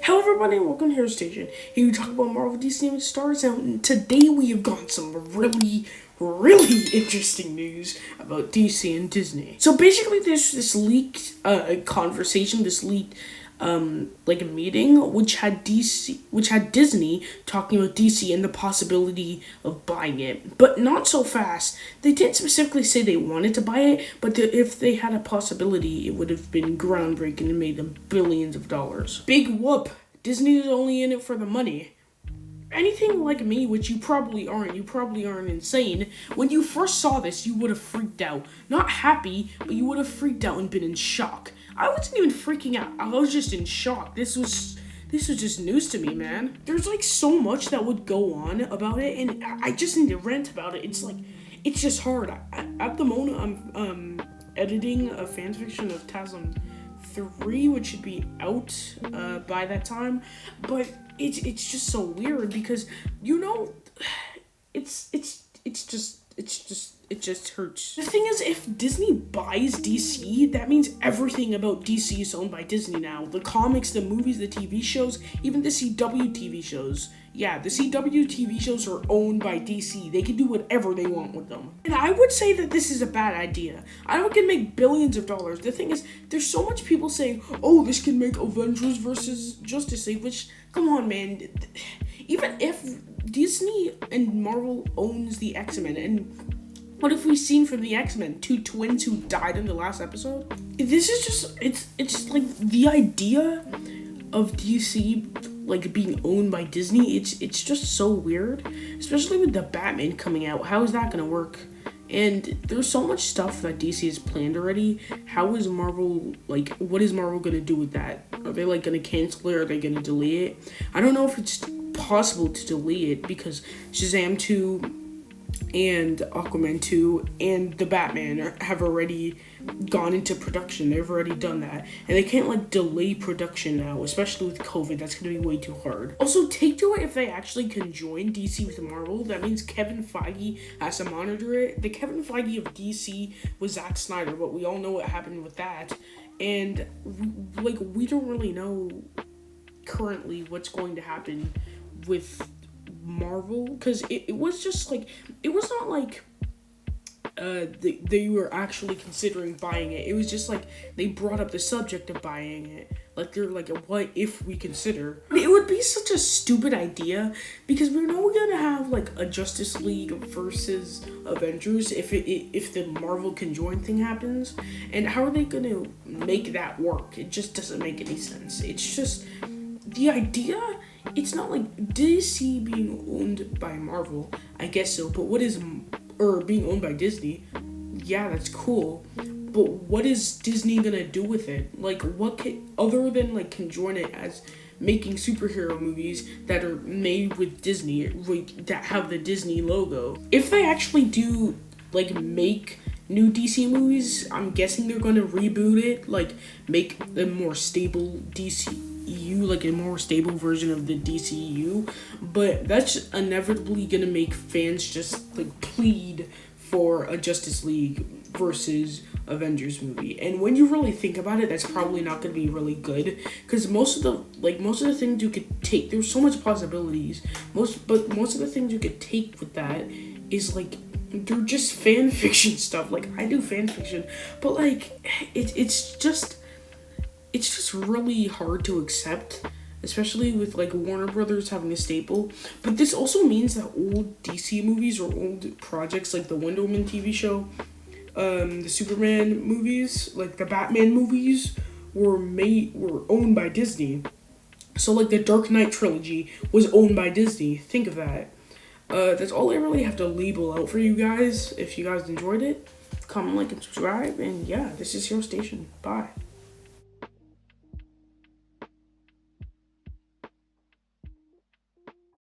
Hello everybody and welcome to Hero Station. Here we talk about Marvel, DC, and Star Wars, and today we have got some really interesting news about DC and Disney. So basically there's this leaked conversation, this leaked like a meeting which had Disney talking about DC and the possibility of buying it, but not so fast. They didn't specifically say they wanted to buy it, but if they had a possibility, it would have been groundbreaking and made them billions of dollars. Big whoop! Disney is only in it for the money. Anything like me, which you probably aren't insane, when you first saw this, you would have freaked out. Not happy, but you would have freaked out and been in shock. I wasn't even freaking out. I was just in shock. This was just news to me, man. There's like so much that would go on about it, and I just need to rant about it. It's just hard. At the moment, I'm editing a fanfiction of TASM 3, which should be out by that time, but it's just so weird because it just hurts. The thing is, if Disney buys DC, that means everything about DC is owned by Disney now. The comics, the movies, the TV shows, even the CW TV shows. Yeah, the CW TV shows are owned by DC. They can do whatever they want with them. And I would say that this is a bad idea. I know it can make billions of dollars. The thing is, there's so much people saying, oh, this can make Avengers versus Justice League, which, come on, man. Even if Disney and Marvel owns the X-Men, and what have we seen from the X-Men? 2 twins who died in the last episode? This is just, it's like the idea of DC like being owned by Disney, it's just so weird, especially with the Batman coming out. How is that gonna work? And there's so much stuff that DC has planned already. How is Marvel, like, what is Marvel gonna do with that? Are they like gonna cancel it? Or are they gonna delay it? I don't know if it's possible to delay it because Shazam 2 and Aquaman 2 and the Batman have already gone into production. They've already done that, and they can't like delay production now, especially with COVID. That's gonna be way too hard. Also, Take-Two, if they actually can join DC with Marvel, that means Kevin Feige has to monitor it. The Kevin Feige of DC was Zack Snyder, but we all know what happened with that, and we don't really know currently what's going to happen with Marvel, because it was just like, it was not like they were actually considering buying it. It was just like they brought up the subject of buying it, like they're like, what if we consider. It would be such a stupid idea because we know we're gonna have like a Justice League versus Avengers if the Marvel can join thing happens, and how are they gonna make that work? It just doesn't make any sense. It's just the idea. It's not like DC being owned by Marvel, I guess so, but being owned by Disney, yeah, that's cool, but what is Disney gonna do with it? Like, other than like can join it as making superhero movies that are made with Disney, like, that have the Disney logo. If they actually do like make new DC movies, I'm guessing they're gonna reboot it, like make a more stable DCU, like a more stable version of the DCU, but that's inevitably gonna make fans just like plead for a Justice League versus Avengers movie. And when you really think about it, that's probably not gonna be really good, because most of the things you could take, there's so much possibilities. Most of the things you could take with that is like, they're just fan fiction stuff. Like, I do fan fiction, but like it's just really hard to accept, especially with like Warner Brothers having a staple. But this also means that old DC movies or old projects like the Wonder Woman TV show, the Superman movies, like the Batman movies were owned by Disney. So like the Dark Knight trilogy was owned by Disney. Think of that. That's all I really have to label out for you guys. If you guys enjoyed it, comment, like, and subscribe. And yeah, this is Hero Station. Bye.